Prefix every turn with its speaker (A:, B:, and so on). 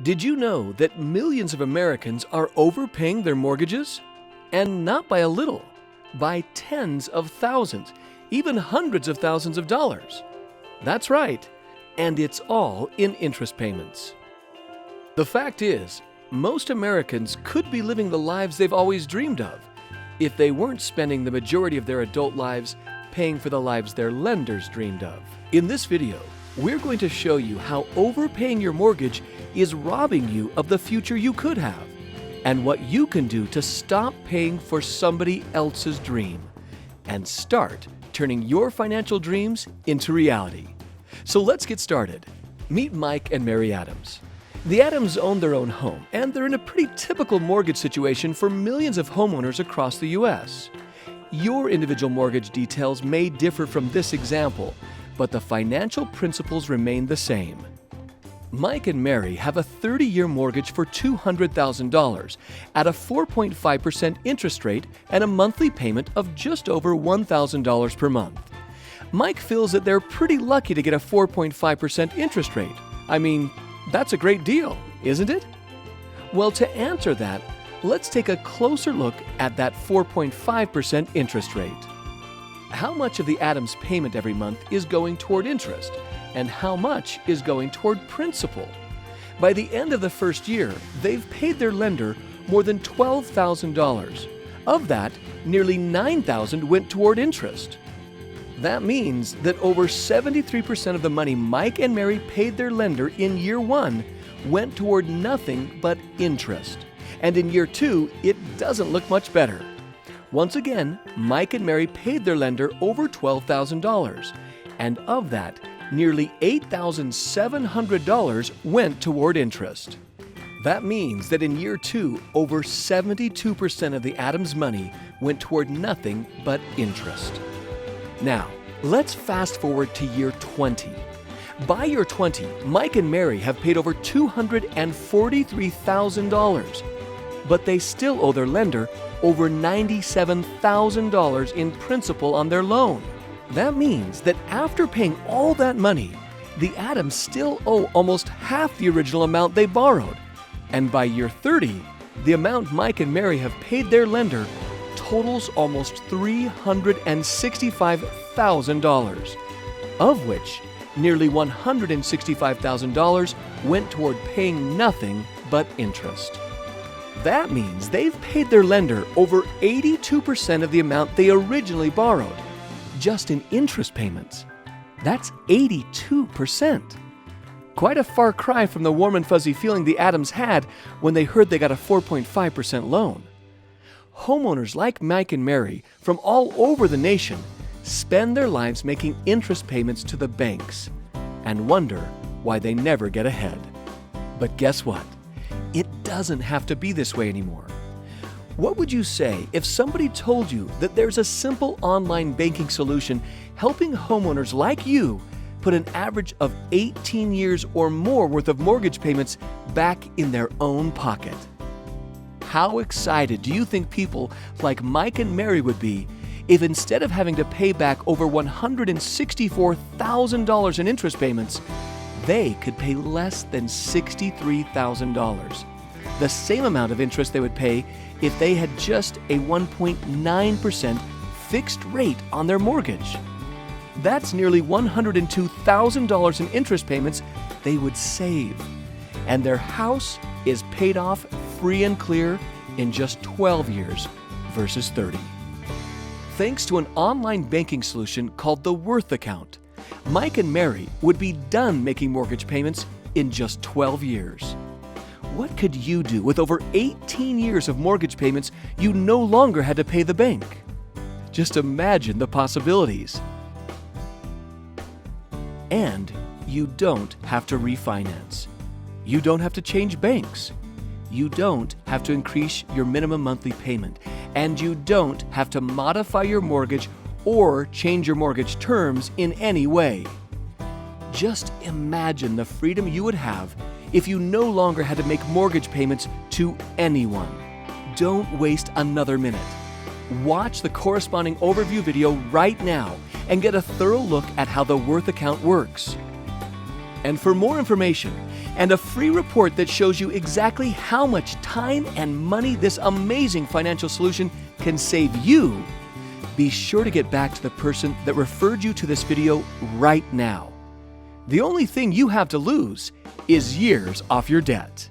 A: Did you know that millions of Americans are overpaying their mortgages? And not by a little, by tens of thousands, even hundreds of thousands of dollars. That's right, and it's all in interest payments. The fact is, most Americans could be living the lives they've always dreamed of if they weren't spending the majority of their adult lives paying for the lives their lenders dreamed of. In this video, we're going to show you how overpaying your mortgage is robbing you of the future you could have, and what you can do to stop paying for somebody else's dream and start turning your financial dreams into reality. So let's get started. Meet Mike and Mary Adams. The Adams own their own home, and they're in a pretty typical mortgage situation for millions of homeowners across the U.S. Your individual mortgage details may differ from this example, but the financial principles remain the same. Mike and Mary have a 30-year mortgage for $200,000 at a 4.5% interest rate and a monthly payment of just over $1,000 per month. Mike feels that they're pretty lucky to get a 4.5% interest rate. I mean, that's a great deal, isn't it? Well, to answer that, let's take a closer look at that 4.5% interest rate. How much of the Adams payment every month is going toward interest, and how much is going toward principal? By the end of the first year, they've paid their lender more than $12,000. Of that, nearly $9,000 went toward interest. That means that over 73% of the money Mike and Mary paid their lender in year one went toward nothing but interest. And in year two, it doesn't look much better. Once again, Mike and Mary paid their lender over $12,000, and of that, nearly $8,700 went toward interest. That means that in year two, over 72% of the Adams money went toward nothing but interest. Now, let's fast forward to year 20. By year 20, Mike and Mary have paid over $243,000, but they still owe their lender over $97,000 in principal on their loan. That means that after paying all that money, the Adams still owe almost half the original amount they borrowed. And by year 30, the amount Mike and Mary have paid their lender totals almost $365,000, of which nearly $165,000 went toward paying nothing but interest. That means they've paid their lender over 82% of the amount they originally borrowed, just in interest payments. That's 82%. Quite a far cry from the warm and fuzzy feeling the Adams had when they heard they got a 4.5% loan. Homeowners like Mike and Mary from all over the nation spend their lives making interest payments to the banks and wonder why they never get ahead. But guess what? It doesn't have to be this way anymore. What would you say if somebody told you that there's a simple online banking solution helping homeowners like you put an average of 18 years or more worth of mortgage payments back in their own pocket? How excited do you think people like Mike and Mary would be if instead of having to pay back over $164,000 in interest payments, they could pay less than $63,000, the same amount of interest they would pay if they had just a 1.9% fixed rate on their mortgage? That's nearly $102,000 in interest payments they would save, and their house is paid off free and clear in just 12 years versus 30. Thanks to an online banking solution called the Worth Account, Mike and Mary would be done making mortgage payments in just 12 years. What could you do with over 18 years of mortgage payments you no longer had to pay the bank? Just imagine the possibilities. And you don't have to refinance. You don't have to change banks. You don't have to increase your minimum monthly payment. And you don't have to modify your mortgage or change your mortgage terms in any way. Just imagine the freedom you would have if you no longer had to make mortgage payments to anyone. Don't waste another minute. Watch the corresponding overview video right now and get a thorough look at how the Worth Account works. And for more information, and a free report that shows you exactly how much time and money this amazing financial solution can save you, be sure to get back to the person that referred you to this video right now. The only thing you have to lose is years off your debt.